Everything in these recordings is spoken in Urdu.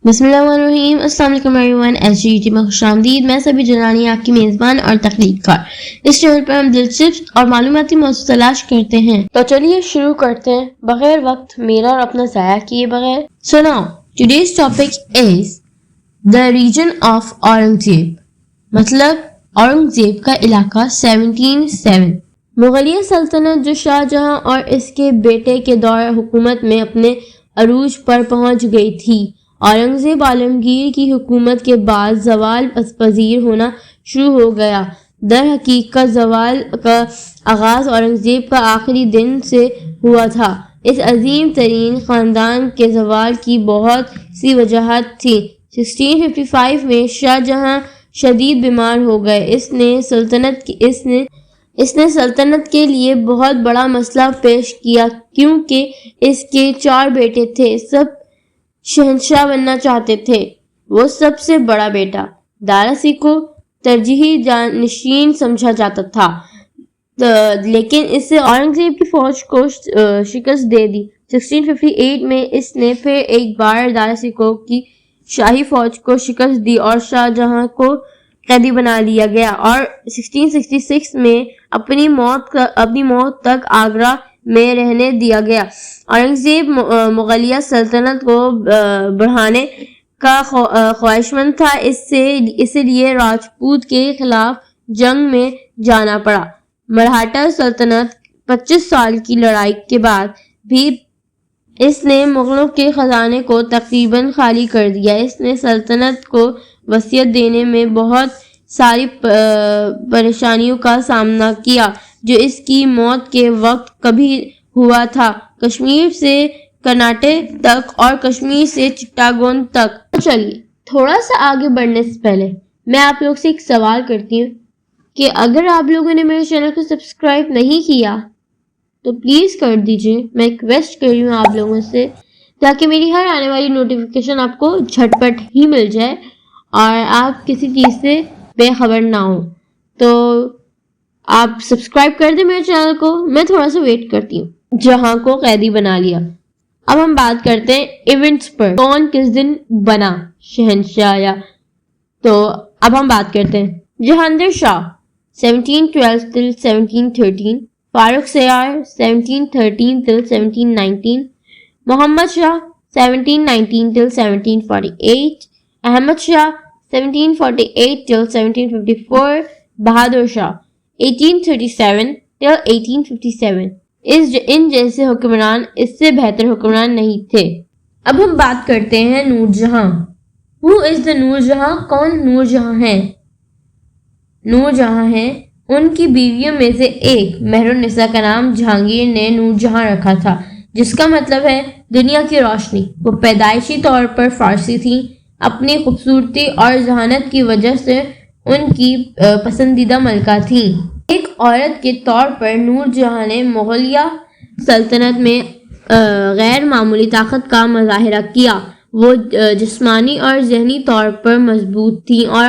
بسم اللہ الرحمن الرحیم. السلام علیکم ایوریون. SGT میں خوش آمدید. میں سبھی جنانی آپ کی میزبان اور تخلیق کار. اس چینل پر ہم دلچسپ اور معلوماتی موضوع تلاش کرتے ہیں. تو چلیے شروع کرتے ہیں بغیر وقت میرا اور اپنا ضائع کیے بغیر. So now today's topic is the region of Aurangzeb. مطلب اورنگزیب کا علاقہ 1707. مغلیہ سلطنت جو شاہ جہاں اور اس کے بیٹے کے دور حکومت میں اپنے عروج پر پہنچ گئی تھی. اورنگزیب عالمگیر کی حکومت کے بعد زوال پذیر ہونا شروع ہو گیا. در حقیقت زوال کا آغاز اورنگزیب کا آخری دن سے ہوا تھا. اس عظیم ترین خاندان کے زوال کی بہت سی وجوہات تھیں. 1655 میں شاہ جہاں شدید بیمار ہو گئے. اس نے سلطنت کے لیے بہت بڑا مسئلہ پیش کیا کیونکہ اس کے 4 بیٹے تھے. سب شہنشاہ بننا چاہتے تھے. وہ سب سے بڑا بیٹا دارسی کو ترجیحی جانشین سمجھا جاتا تھا لیکن اس سے اورنگزیب کی فوج کو شکست دے دی. 1658 میں اس نے پھر ایک بار دارسی کو کی شاہی فوج کو شکست دی اور شاہ جہاں کو قیدی بنا لیا گیا اور 1666 میں اپنی موت تک آگرہ میں رہنے دیا گیا. اورنگزیب مغلیہ سلطنت کو بڑھانے کا خواہشمند تھا. اس لیے راجپوت کے خلاف جنگ میں جانا پڑا. مراٹھا سلطنت 25 سال کی لڑائی کے بعد بھی اس نے مغلوں کے خزانے کو تقریباً خالی کر دیا. اس نے سلطنت کو وصیت دینے میں بہت ساری پریشانیوں کا سامنا کیا جو اس کی موت کے وقت کبھی ہوا تھا. کشمیر سے کرناٹک تک اور کشمیر سے چٹاگون تک. چلیے تھوڑا سا آگے بڑھنے سے پہلے میں آپ لوگ سے ایک سوال کرتی ہوں کہ اگر آپ لوگوں نے میرے چینل کو سبسکرائب نہیں کیا تو پلیز کر دیجئے. میں ریکویسٹ کر رہی ہوں آپ لوگوں سے تاکہ میری ہر آنے والی نوٹیفیکیشن آپ کو جھٹپٹ ہی مل جائے اور آپ کسی چیز سے بے خبر نہ ہو. تو آپ سبسکرائب کر دیں میرے چینل کو. میں تھوڑا سا ویٹ کرتی ہوں. جہاں کو قیدی بنا لیا. اب ہم بات کرتے ہیں ایونٹس پر. کون کس دن بنا شہنشاہ تو اب ہم بات کرتے ہیں جہانگیر شاہ 1712 till 1713, فاروق سیار 1713 till 1719, Muhammad Shah 1719 till 1748, Ahmad Shah 1748 till 1754, Bahadur Shah 1837 till 1857. ان جیسے حکمران اس سے بہتر حکمران نہیں تھے. اب ہم بات کرتے ہیں نور جہاں. Who is the نور جہاں؟ کون نور جہاں ہیں؟ نور جہاں ہیں ان کی بیویوں میں سے ایک. مہرالنساء کا نام جہانگیر نے نور جہاں رکھا تھا جس کا مطلب ہے دنیا کی روشنی. وہ پیدائشی طور پر فارسی تھیں. اپنی خوبصورتی اور ذہانت کی وجہ سے ان کی پسندیدہ ملکہ تھیں. ایک عورت کے طور پر نور جہاں نے مغلیہ سلطنت میں غیر معمولی طاقت کا مظاہرہ کیا. وہ جسمانی اور ذہنی طور پر مضبوط تھیں اور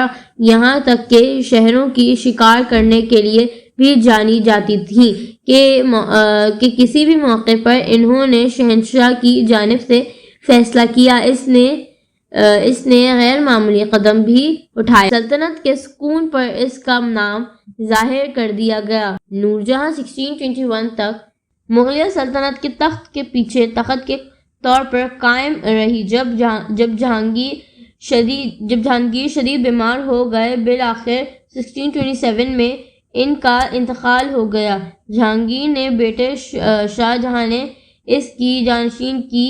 یہاں تک کہ شہروں کی شکار کرنے کے لیے بھی جانی جاتی تھیں کہ کسی بھی موقع پر انہوں نے شہنشاہ کی جانب سے فیصلہ کیا. اس نے غیر معمولی قدم بھی اٹھایا. سلطنت کے سکون پر اس کا نام ظاہر کر دیا گیا. نور جہاں 1621 تک مغلیہ سلطنت کے تخت کے پیچھے تخت کے طور پر قائم رہی. جب جہانگیر شدید بیمار ہو گئے بالآخر 1627 میں ان کا انتقال ہو گیا. جہانگیر نے بیٹے شاہ جہاں نے اس کی جانشین کی.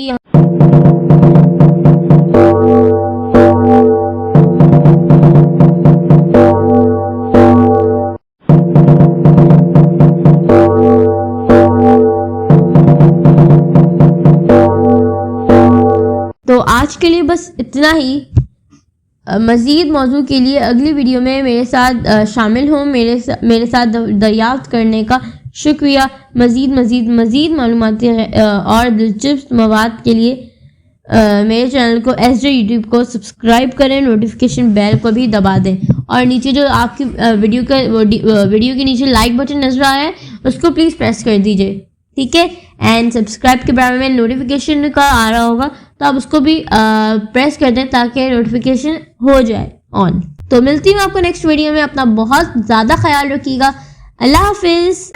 تو آج کے لیے بس اتنا ہی. مزید موضوع کے لیے اگلی ویڈیو میں میرے ساتھ شامل ہوں. میرے ساتھ دریافت کرنے کا شکریہ. مزید معلوماتی اور دلچسپ مواد کے لیے میرے چینل کو SJ کو سبسکرائب کریں. نوٹیفیکیشن بیل کو بھی دبا دیں اور نیچے جو آپ کی ویڈیو کے نیچے لائک بٹن نظر آیا ہے اس کو پلیز پریس کر دیجیے. ٹھیک ہے. اینڈ سبسکرائب کے بارے میں نوٹیفیکیشن کا آ رہا ہوگا تو آپ اس کو بھی پریس کر دیں تاکہ نوٹیفیکیشن ہو جائے آن. تو ملتی ہوں آپ کو نیکسٹ ویڈیو میں. اپنا بہت زیادہ خیال رکھیے گا. اللہ حافظ.